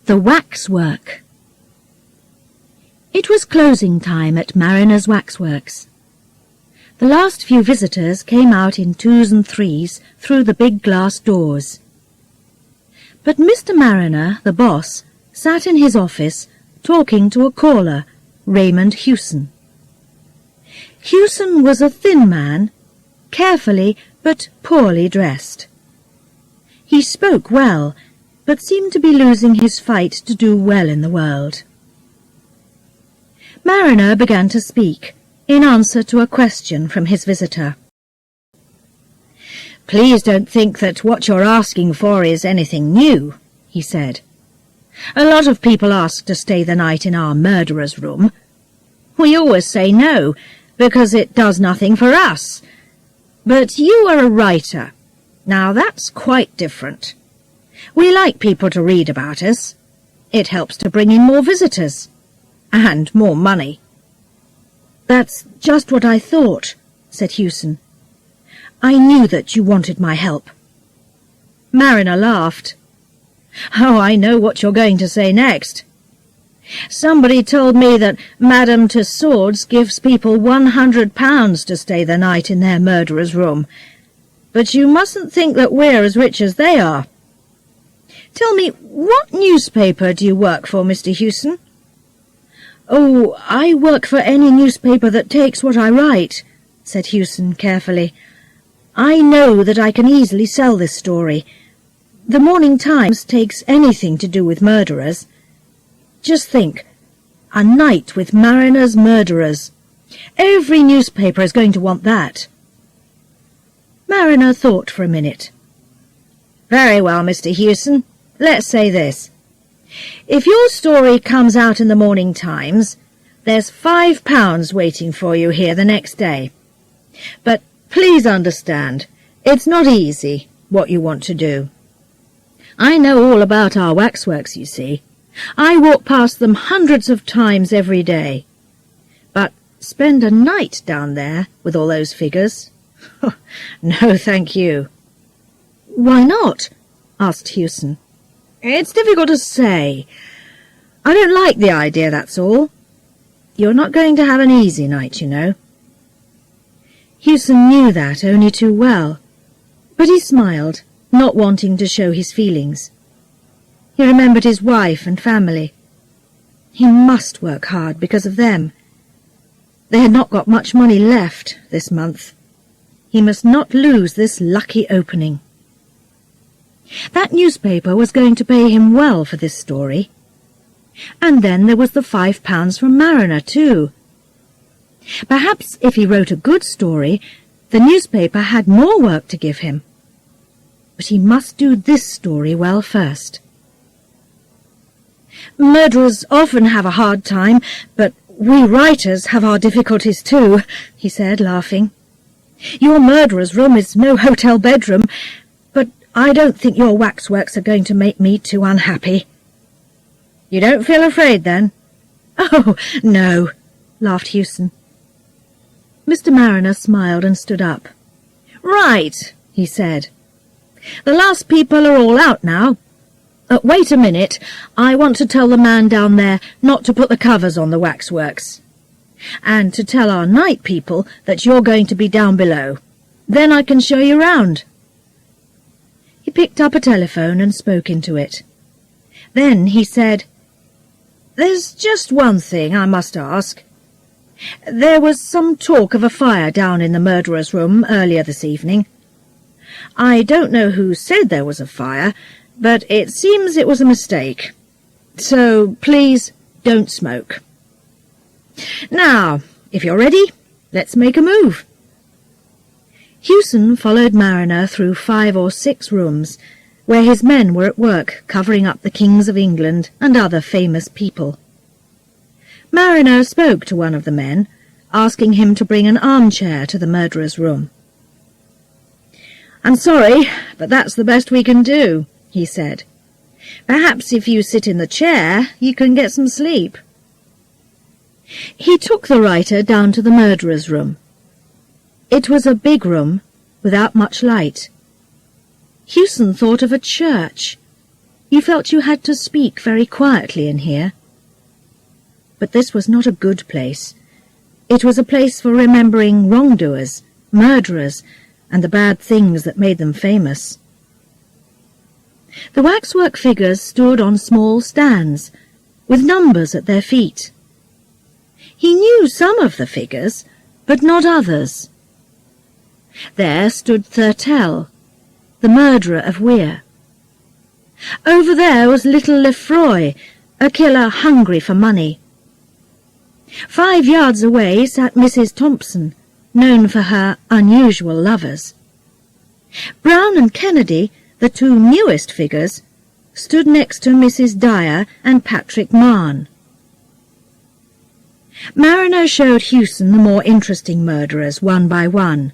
The Waxwork. It was closing time at Mariner's Waxworks. The last few visitors came out in twos and threes through the big glass doors. But Mr. Mariner, the boss, sat in his office talking to a caller, Raymond Hewson. Hewson was a thin man, carefully but poorly dressed. He spoke well, but seemed to be losing his fight to do well in the world. Mariner began to speak, in answer to a question from his visitor. "Please don't think that what you're asking for is anything new," he said. "A lot of people ask to stay the night in our murderer's room. We always say no, because it does nothing for us. But you are a writer. Now that's quite different. We like people to read about us. It helps to bring in more visitors. And more money." "That's just what I thought," said Hewson. "I knew that you wanted my help." Mariner laughed. "Oh, I know what you're going to say next. Somebody told me that Madame Tussauds gives people £100 to stay the night in their murderer's room. But you mustn't think that we're as rich as they are. Tell me, what newspaper do you work for, Mr. Hewson?" "Oh, I work for any newspaper that takes what I write," said Hewson carefully. "I know that I can easily sell this story. The Morning Times takes anything to do with murderers. Just think, a night with Mariner's murderers. Every newspaper is going to want that." Mariner thought for a minute. "Very well, Mr. Hewson. Let's say this. If your story comes out in the Morning Times, there's £5 waiting for you here the next day. But please understand, it's not easy, what you want to do. I know all about our waxworks, you see. I walk past them hundreds of times every day. But spend a night down there with all those figures? No, thank you." "Why not?" asked Hewson. "It's difficult to say. I don't like the idea, that's all. You're not going to have an easy night, you know." Hewson knew that only too well, but he smiled, not wanting to show his feelings. He remembered his wife and family. He must work hard because of them. They had not got much money left this month. He must not lose this lucky opening. That newspaper was going to pay him well for this story. And then there was the £5 from Mariner, too. Perhaps if he wrote a good story, the newspaper had more work to give him. But he must do this story well first. "Murderers often have a hard time, but we writers have our difficulties too," he said, laughing. "Your murderer's room is no hotel bedroom, but I don't think your waxworks are going to make me too unhappy." "You don't feel afraid, then?" "Oh, no," laughed Hewson. Mr. Mariner smiled and stood up. "Right," he said. "The last people are all out now. Wait a minute. I want to tell the man down there not to put the covers on the waxworks. And to tell our night people that you're going to be down below. Then I can show you round." He picked up a telephone and spoke into it. Then he said, "There's just one thing I must ask. There was some talk of a fire down in the murderer's room earlier this evening. I don't know who said there was a fire, but it seems it was a mistake. So please don't smoke. Now, if you're ready, let's make a move." Hewson followed Mariner through 5 or 6 rooms, where his men were at work covering up the kings of England and other famous people. Mariner spoke to one of the men, asking him to bring an armchair to the murderer's room. "I'm sorry, but that's the best we can do," he said. "Perhaps if you sit in the chair, you can get some sleep." He took the writer down to the murderer's room. It was a big room, without much light. Hewson thought of a church. You felt you had to speak very quietly in here. But this was not a good place. It was a place for remembering wrongdoers, murderers, and the bad things that made them famous. The waxwork figures stood on small stands, with numbers at their feet. He knew some of the figures, but not others. There stood Thurtell, the murderer of Weir. Over there was little Lefroy, a killer hungry for money. 5 yards away sat Mrs. Thompson, known for her unusual lovers. Brown and Kennedy, the 2 newest figures, stood next to Mrs. Dyer and Patrick Mahon. Mariner showed Hewson the more interesting murderers one by one.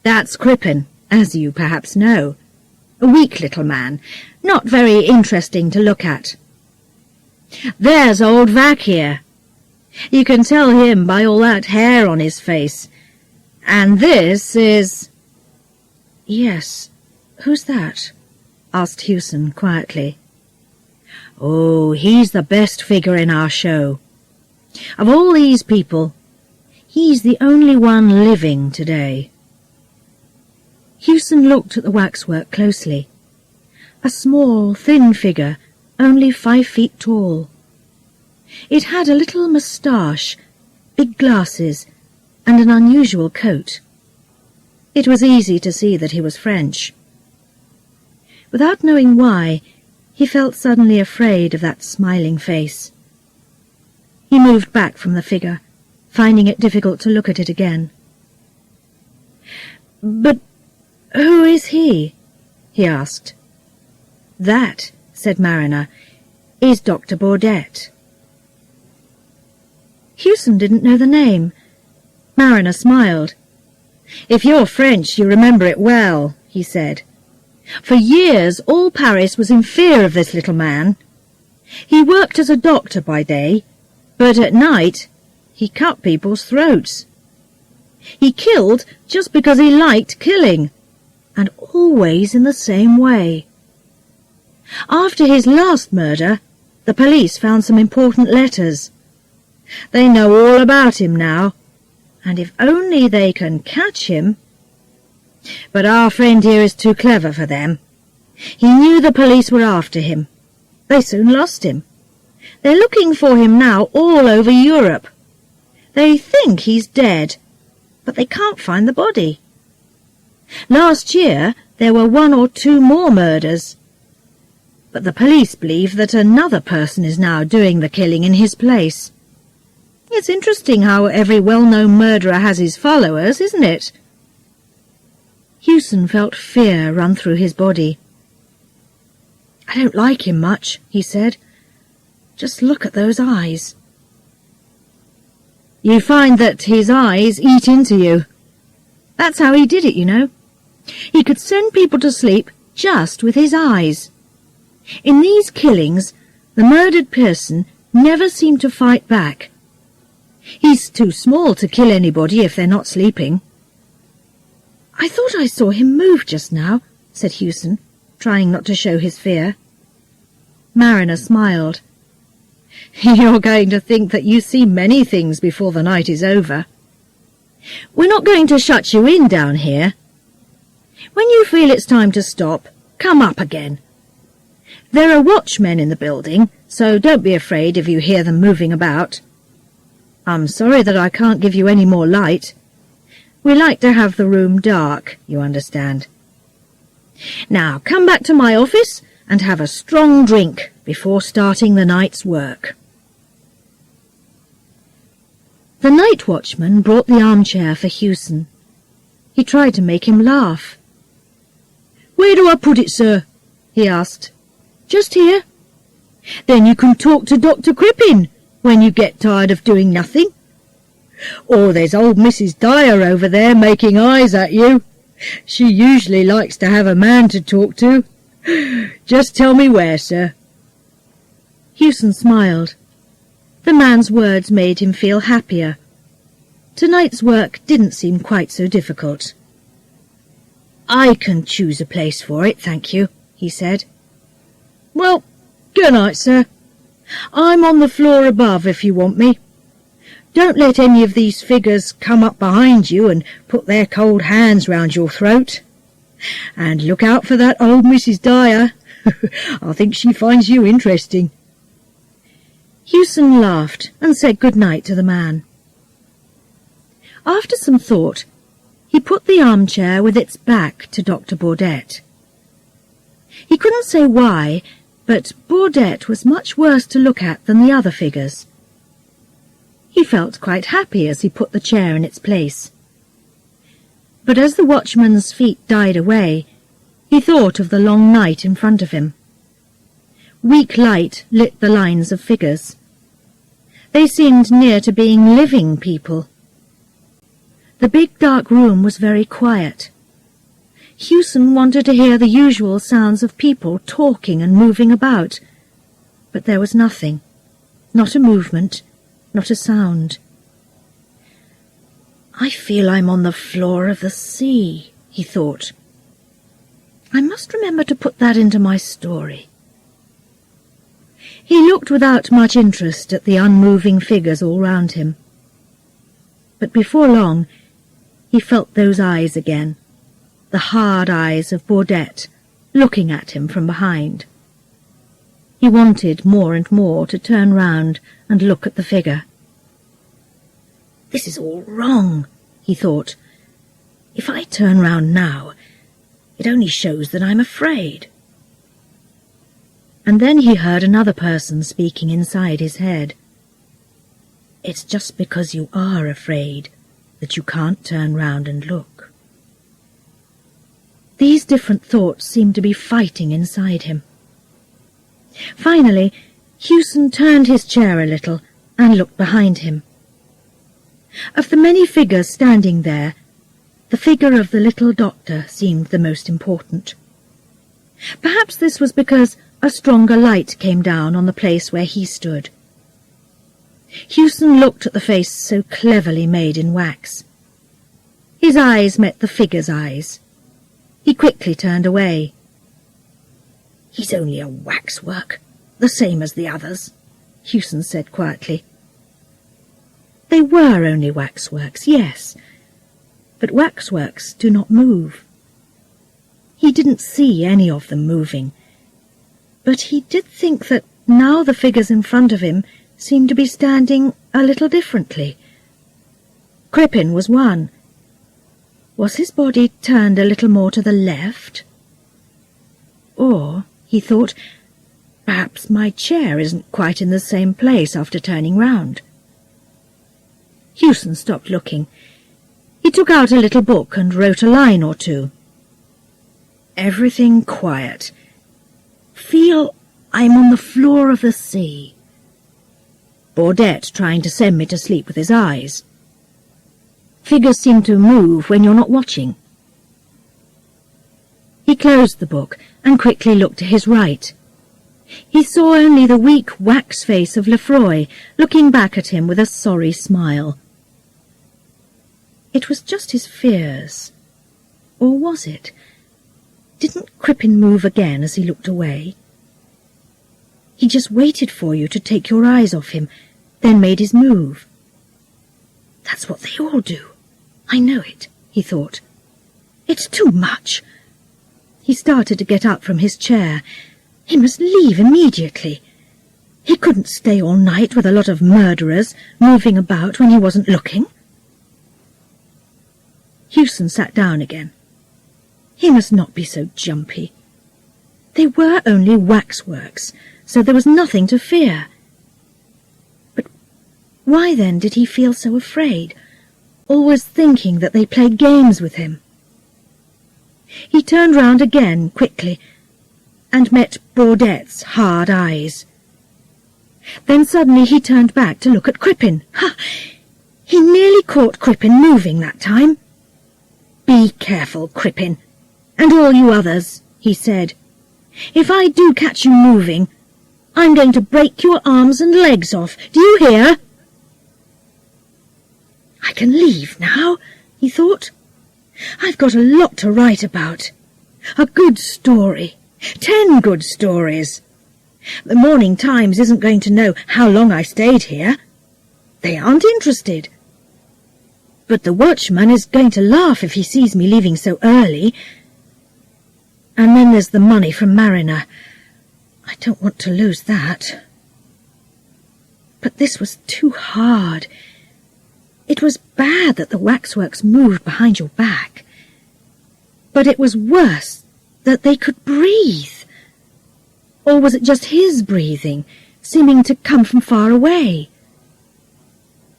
That's Crippen, as you perhaps know. A weak little man, not very interesting to look at. There's old Vac here. You can tell him by all that hair on his face. And this is... Yes, who's that? Asked Hewson quietly. Oh, he's the best figure in our show. Of all these people, he's the only one living today. Hewson looked at the waxwork closely. A small, thin figure, only 5 feet tall. It had a little moustache, big glasses, and an unusual coat. It was easy to see that he was French. Without knowing why, he felt suddenly afraid of that smiling face. He moved back from the figure, finding it difficult to look at it again. "But who is he?" he asked. "That," said Mariner, "is Dr. Baudet." Hewson didn't know the name. Mariner smiled. "If you're French, you remember it well," he said. "For years all Paris was in fear of this little man. He worked as a doctor by day, but at night he cut people's throats. He killed just because he liked killing, and always in the same way. After his last murder, the police found some important letters. They know all about him now, and if only they can catch him... But our friend here is too clever for them. He knew the police were after him. They soon lost him. They're looking for him now all over Europe. They think he's dead, but they can't find the body. Last year there were 1 or 2 more murders, but the police believe that another person is now doing the killing in his place. It's interesting how every well-known murderer has his followers, isn't it?" Hewson felt fear run through his body. "I don't like him much," he said. "Just look at those eyes." "You find that his eyes eat into you. That's how he did it, you know. He could send people to sleep just with his eyes. In these killings, the murdered person never seemed to fight back. He's too small to kill anybody if they're not sleeping." "I thought I saw him move just now," said Hewson, trying not to show his fear. Mariner smiled. "You're going to think that you see many things before the night is over. We're not going to shut you in down here. When you feel it's time to stop, come up again. There are watchmen in the building, so don't be afraid if you hear them moving about. I'm sorry that I can't give you any more light. We like to have the room dark, you understand. Now come back to my office and have a strong drink before starting the night's work." The night watchman brought the armchair for Hewson. He tried to make him laugh. "Where do I put it, sir?" he asked. "Just here. Then you can talk to Dr. Crippen when you get tired of doing nothing. Or there's old Mrs. Dyer over there making eyes at you. She usually likes to have a man to talk to. Just tell me where, sir." Hewson smiled. The man's words made him feel happier. Tonight's work didn't seem quite so difficult. "I can choose a place for it, thank you," he said. Well, good night, sir. I'm on the floor above if you want me. Don't let any of these figures come up behind you and put their cold hands round your throat. And look out for that old Mrs. Dyer. I think she finds you interesting." Hewson laughed and said good night to the man. After some thought, he put the armchair with its back to Dr. Baudette. He couldn't say why, but Baudette was much worse to look at than the other figures. He felt quite happy as he put the chair in its place. But as the watchman's feet died away, he thought of the long night in front of him. Weak light lit the lines of figures. They seemed near to being living people. The big dark room was very quiet. Hewson wanted to hear the usual sounds of people talking and moving about, but there was nothing, not a movement, not a sound. "I feel I'm on the floor of the sea," he thought. "I must remember to put that into my story." He looked without much interest at the unmoving figures all round him. But before long he felt those eyes again, the hard eyes of Baudette, looking at him from behind. He wanted more and more to turn round and look at the figure. "This is all wrong," he thought. "If I turn round now, it only shows that I'm afraid." And then he heard another person speaking inside his head. "It's just because you are afraid that you can't turn round and look." These different thoughts seemed to be fighting inside him. Finally, Hewson turned his chair a little and looked behind him. Of the many figures standing there, the figure of the little doctor seemed the most important. Perhaps this was because a stronger light came down on the place where he stood. Hewson looked at the face so cleverly made in wax. His eyes met the figure's eyes. He quickly turned away. "He's only a waxwork, the same as the others," Hewson said quietly. They were only waxworks, yes, but waxworks do not move. He didn't see any of them moving, but he did think that now the figures in front of him seemed to be standing a little differently. Crippen was one. Was his body turned a little more to the left? Or, he thought, perhaps my chair isn't quite in the same place after turning round. Hewson stopped looking. He took out a little book and wrote a line or two. "Everything quiet. Feel I'm on the floor of the sea. Baudette trying to send me to sleep with his eyes. Figures seem to move when you're not watching." He closed the book and quickly looked to his right. He saw only the weak wax face of Lefroy looking back at him with a sorry smile. It was just his fears. Or was it? Didn't Crippen move again as he looked away? He just waited for you to take your eyes off him, then made his move. That's what they all do. I know it, he thought. It's too much. He started to get up from his chair. He must leave immediately. He couldn't stay all night with a lot of murderers moving about when he wasn't looking. Hewson sat down again. He must not be so jumpy. They were only waxworks, so there was nothing to fear. But why then did he feel so afraid, always thinking that they played games with him? He turned round again quickly and met Baudette's hard eyes. Then suddenly he turned back to look at Crippen. Ha! He nearly caught Crippen moving that time. "Be careful, Crippen, and all you others," he said. "If I do catch you moving, I'm going to break your arms and legs off. Do you hear?" "I can leave now," he thought. "I've got a lot to write about. A good story. 10 good stories. The Morning Times isn't going to know how long I stayed here. They aren't interested. But the watchman is going to laugh if he sees me leaving so early. And then there's the money from Mariner. I don't want to lose that. But this was too hard. It was bad that the waxworks moved behind your back. But it was worse that they could breathe. Or was it just his breathing, seeming to come from far away?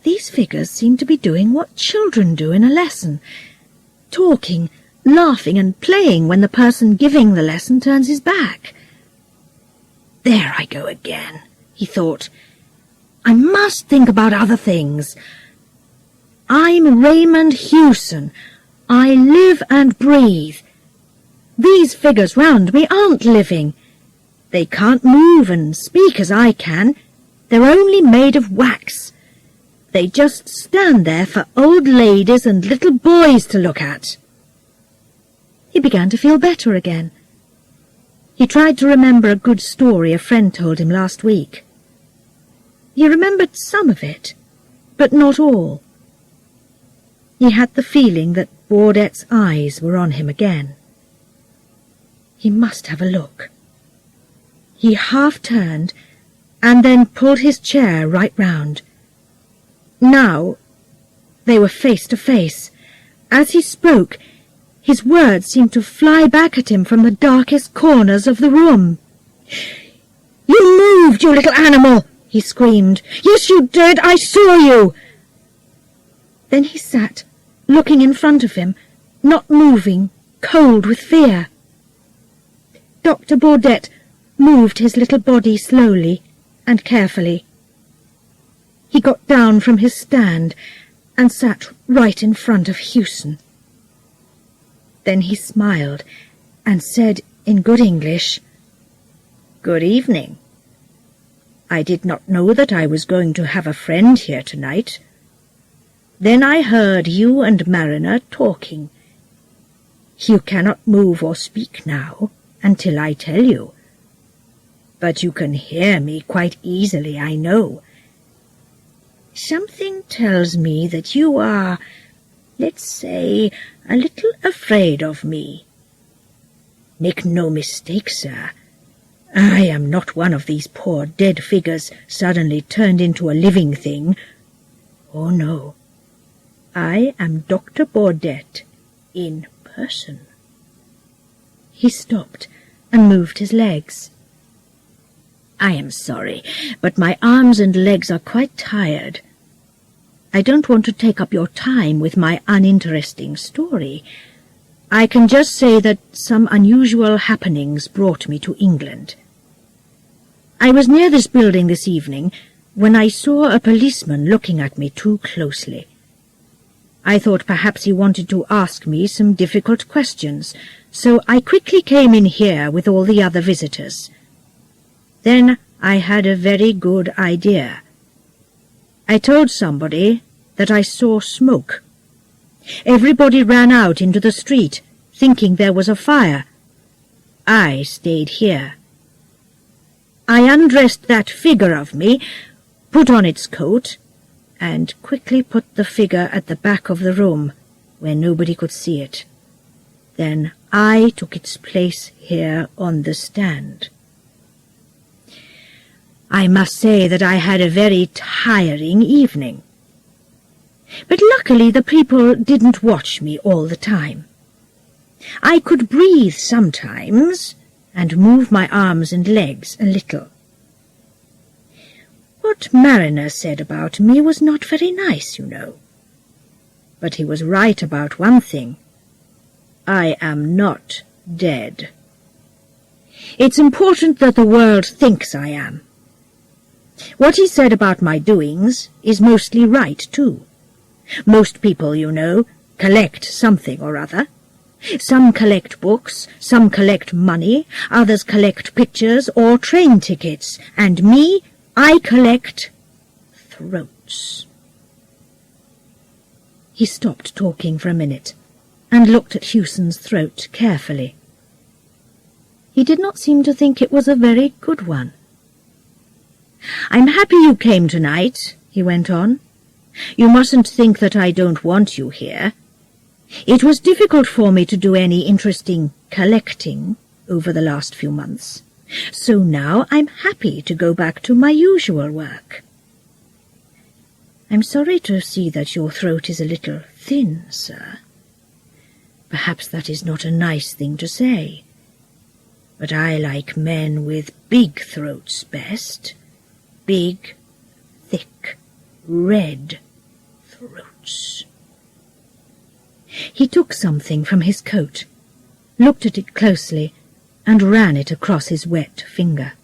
These figures seemed to be doing what children do in a lesson, talking, laughing and playing when the person giving the lesson turns his back. There I go again, he thought. I must think about other things. I'm Raymond Hewson. I live and breathe. These figures round me aren't living. They can't move and speak as I can. They're only made of wax. They just stand there for old ladies and little boys to look at. He began to feel better again. He tried to remember a good story a friend told him last week. He remembered some of it, but not all. He had the feeling that Baudette's eyes were on him again. He must have a look. He half turned and then pulled his chair right round. Now they were face to face. As he spoke, his words seemed to fly back at him from the darkest corners of the room. "You moved, you little animal!" he screamed. "Yes, you did! I saw you!" Then he sat, looking in front of him, not moving, cold with fear. Dr. Baudette moved his little body slowly and carefully. He got down from his stand and sat right in front of Hewson. Then he smiled and said in good English, "Good evening. I did not know that I was going to have a friend here tonight. Then I heard you and Mariner talking. You cannot move or speak now until I tell you. But you can hear me quite easily, I know. Something tells me that you are, let's say, a little afraid of me. Make no mistake, sir. I am not one of these poor dead figures suddenly turned into a living thing. Oh, no. I am Dr. Baudette in person." He stopped and moved his legs. "I am sorry, but my arms and legs are quite tired. I don't want to take up your time with my uninteresting story. I can just say that some unusual happenings brought me to England. I was near this building this evening when I saw a policeman looking at me too closely. I thought perhaps he wanted to ask me some difficult questions, so I quickly came in here with all the other visitors. Then I had a very good idea. I told somebody that I saw smoke. Everybody ran out into the street, thinking there was a fire. I stayed here. I undressed that figure of me, put on its coat, and quickly put the figure at the back of the room, where nobody could see it. Then I took its place here on the stand. I must say that I had a very tiring evening. But luckily the people didn't watch me all the time. I could breathe sometimes and move my arms and legs a little. What Mariner said about me was not very nice, you know. But he was right about one thing. I am not dead. It's important that the world thinks I am. What he said about my doings is mostly right, too. Most people, you know, collect something or other. Some collect books, some collect money, others collect pictures or train tickets, and me, I collect throats. He stopped talking for a minute and looked at Hewson's throat carefully. He did not seem to think it was a very good one. "I'm happy you came tonight," he went on. "You mustn't think that I don't want you here. It was difficult for me to do any interesting collecting over the last few months, so now I'm happy to go back to my usual work." "I'm sorry to see that your throat is a little thin, sir. Perhaps that is not a nice thing to say, but I like men with big throats best. Big, thick, red throats." He took something from his coat, looked at it closely, and ran it across his wet finger.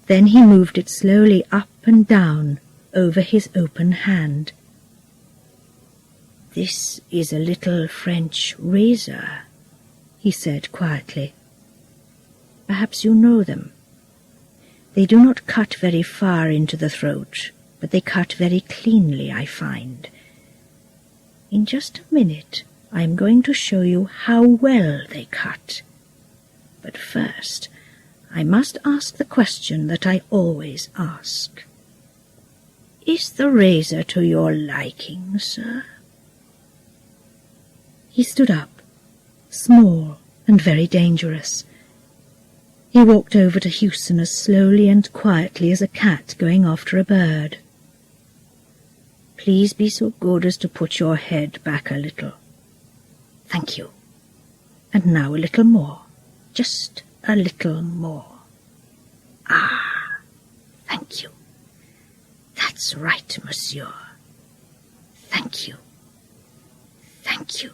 Then he moved it slowly up and down over his open hand. "This is a little French razor," he said quietly. "Perhaps you know them. They do not cut very far into the throat, but they cut very cleanly, I find. In just a minute I am going to show you how well they cut. But first I must ask the question that I always ask. Is the razor to your liking, sir?" He stood up, small and very dangerous. He walked over to Houston as slowly and quietly as a cat going after a bird. "Please be so good as to put your head back a little. Thank you. And now a little more. Just a little more. Ah, thank you. That's right, monsieur. Thank you. Thank you."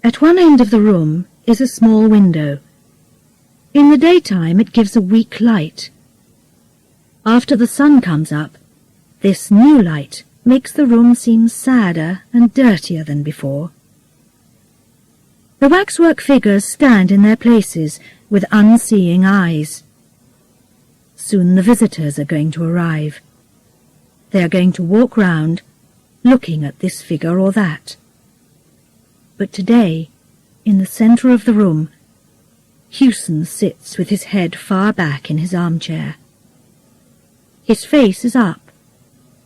At one end of the room is a small window. In the daytime it gives a weak light. After the sun comes up, this new light makes the room seem sadder and dirtier than before. The waxwork figures stand in their places with unseeing eyes. Soon the visitors are going to arrive. They are going to walk round, looking at this figure or that. But today, in the centre of the room, Houston sits with his head far back in his armchair. His face is up,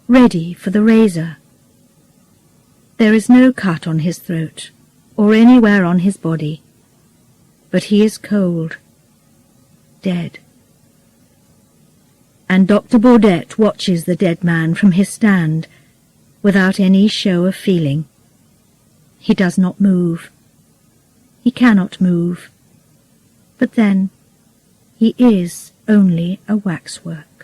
ready for the razor. There is no cut on his throat or anywhere on his body, but he is cold, dead. And Dr. Baudette watches the dead man from his stand without any show of feeling. He does not move. He cannot move. But then, he is only a waxwork.